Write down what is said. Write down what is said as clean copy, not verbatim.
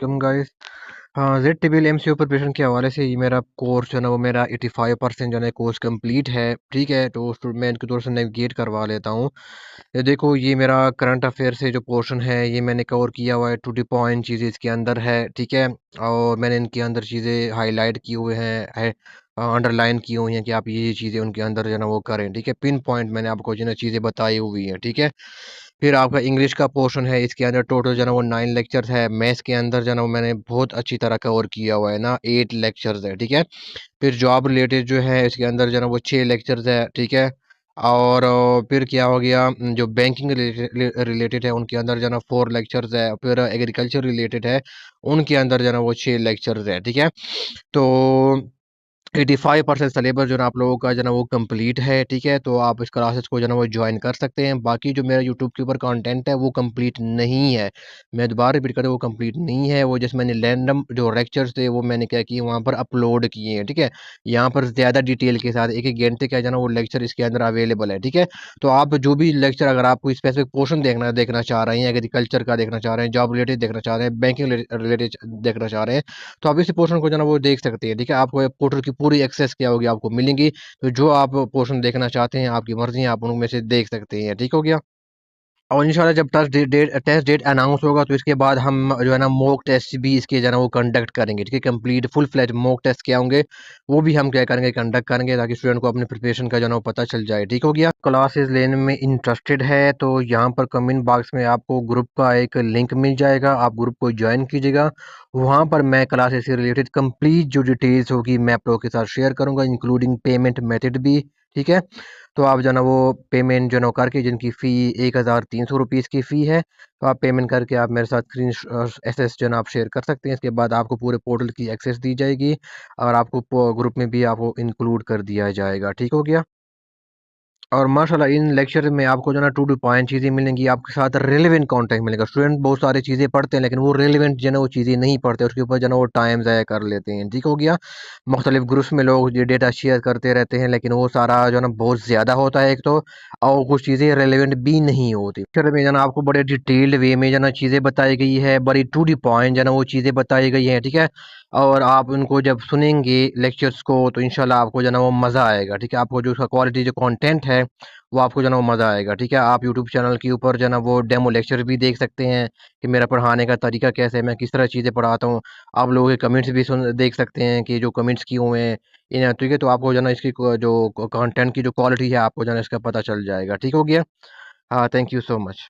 Welcome guys. हाँ, Z टीबीएल MCO preparation के हवाले से ये मेरा कोर्स जो है ना वो मेरा 85% जो है कोर्स कंप्लीट है। ठीक है, तो मैं इनके तौर से नेविगेट करवा लेता हूँ। ये देखो, ये मेरा करंट अफेयर से जो पोर्शन है ये मैंने कवर किया हुआ है। टू द पॉइंट चीज़ें इसके अंदर है। ठीक है, और मैंने इनके अंदर चीज़ें हाईलाइट किए हुए हैं, अंडरलाइन की हुई हैं कि आप ये चीज़ें उनके अंदर जो है ना वो करें। ठीक है, पिन पॉइंट मैंने आपको जो है ना चीज़ें बताई हुई हैं। ठीक है, फिर आपका इंग्लिश का पोर्शन है, इसके अंदर टोटल जो है ना वो 9 लेक्चर्स है। मैथ्स के अंदर जो है ना वो मैंने बहुत अच्छी तरह कवर किया हुआ है ना, 8 लेक्चर्स है। ठीक है, फिर जॉब रिलेटेड जो है इसके अंदर जो है ना वो 6 लेक्चर्स है। ठीक है, और फिर क्या हो गया, जो बैंकिंग रिलेटेड है उनके अंदर जो है ना 4 लेक्चर्स है। फिर एग्रीकल्चर रिलेटेड है, उनके अंदर जो है ना वो 6 लेक्चर्स है। ठीक है, तो 85% सिलेबस जो है ना आप लोगों का जो है ना वो कंप्लीट है। ठीक है, तो आप इस क्लासेस को जो है ना वो ज्वाइन कर सकते हैं। बाकी जो मेरा यूट्यूब के ऊपर कंटेंट है वो कंप्लीट नहीं है। मैं दोबारा रिपीट कर, वो कंप्लीट नहीं है। वो जैसे मैंने रैंडम जो लेक्चर्स थे वो मैंने क्या किए, वहाँ पर अपलोड किए हैं। ठीक है, यहाँ पर ज़्यादा डिटेल के साथ एक एक घंटे का जो है ना वो लेक्चर इसके अंदर अवेलेबल है। ठीक है, तो आप जो भी लेक्चर, अगर आप कोई स्पेसिफिक पोर्शन देखना चाह रहे हैं, एग्रीकल्चर का देखना चाह रहे हैं, जॉब रिलेटेड देखना चाह रहे हैं, बैंकिंग रिलेटेड देखना चाह रहे हैं, तो आप इस पोर्शन को जो है ना वो देख सकते हैं। ठीक है, आपको पोर्टल की पूरी एक्सेस क्या होगी, आपको मिलेंगी। तो जो आप पोर्शन देखना चाहते हैं, आपकी मर्जी है, आप उनमें से देख सकते हैं। ठीक हो गया। और इंशाल्लाह जब टेस्ट डेट अनाउंस होगा तो इसके बाद हम जो है ना मॉक टेस्ट भी इसके जो है ना वो कंडक्ट करेंगे। ठीक है, complete full fledged mock test क्या होंगे वो भी हम क्या करेंगे, कंडक्ट करेंगे, ताकि स्टूडेंट को अपनी प्रिपरेशन का जो है ना वो पता चल जाए। ठीक हो गया। क्लासेस लेने में इंटरेस्टेड है तो यहाँ पर कमेंट बॉक्स में आपको ग्रुप का एक लिंक मिल जाएगा, आप ग्रुप को ज्वाइन कीजिएगा। वहाँ पर मैं क्लासेस से रिलेटेड कंप्लीट जो डिटेल्स होगी मैं आप लोगों के साथ शेयर करूँगा, इंक्लूडिंग पेमेंट मेथड भी। ठीक है, तो आप जो है ना वो पेमेंट जो है ना वो करके, जिनकी फ़ी 1300 रुपीज़ की फ़ी है, तो आप पेमेंट करके आप मेरे साथ स्क्रीन एसेस जो है ना आप शेयर कर सकते हैं। इसके बाद आपको पूरे पोर्टल की एक्सेस दी जाएगी और आपको ग्रुप में भी आपको इंक्लूड कर दिया जाएगा। ठीक हो गया। और माशाल्लाह इन लेक्चर में आपको जो है ना टू टू पॉइंट चीज़ें मिलेंगी, आपके साथ रेलेवेंट कंटेंट मिलेगा। स्टूडेंट बहुत सारी चीज़ें पढ़ते हैं लेकिन वो रेलेवेंट जो है ना वो चीज़ें नहीं पढ़ते, उसके ऊपर जो है ना वो टाइम ज़ाया कर लेते हैं। ठीक हो गया। मुख्तलिफ ग्रुप्स में लोग ये डेटा शेयर करते रहते हैं लेकिन वो सारा जो है ना बहुत ज़्यादा होता है एक तो, और कुछ चीज़ें रेलेवेंट भी नहीं होती। लेक्चर में जो है ना आपको बड़े डिटेल्ड वे में जो है ना चीज़ें बताई गई है, बड़ी टू दी पॉइंट जो है ना वो चीज़ें बताई गई हैं। ठीक है, और आप उनको जब सुनेंगे लेक्चर्स को तो इंशाल्लाह आपको जो है ना वो मज़ा आएगा। ठीक है, आपको जो उसका क्वालिटी जो कंटेंट है वो आपको जो है ना वो मज़ा आएगा। ठीक है, आप यूट्यूब चैनल के ऊपर जो है ना वो डेमो लेक्चर भी देख सकते हैं कि मेरा पढ़ाने का तरीका कैसे है, मैं किस तरह चीज़ें पढ़ाता हूँ। आप लोगों के कमेंट्स भी देख सकते हैं कि जो कमेंट्स किए हुए हैं इन। ठीक है, तो आपको जो है ना इसकी जो कंटेंट की जो क्वालिटी है आपको जो है ना इसका पता चल जाएगा। ठीक हो गया। हाँ, थैंक यू सो मच।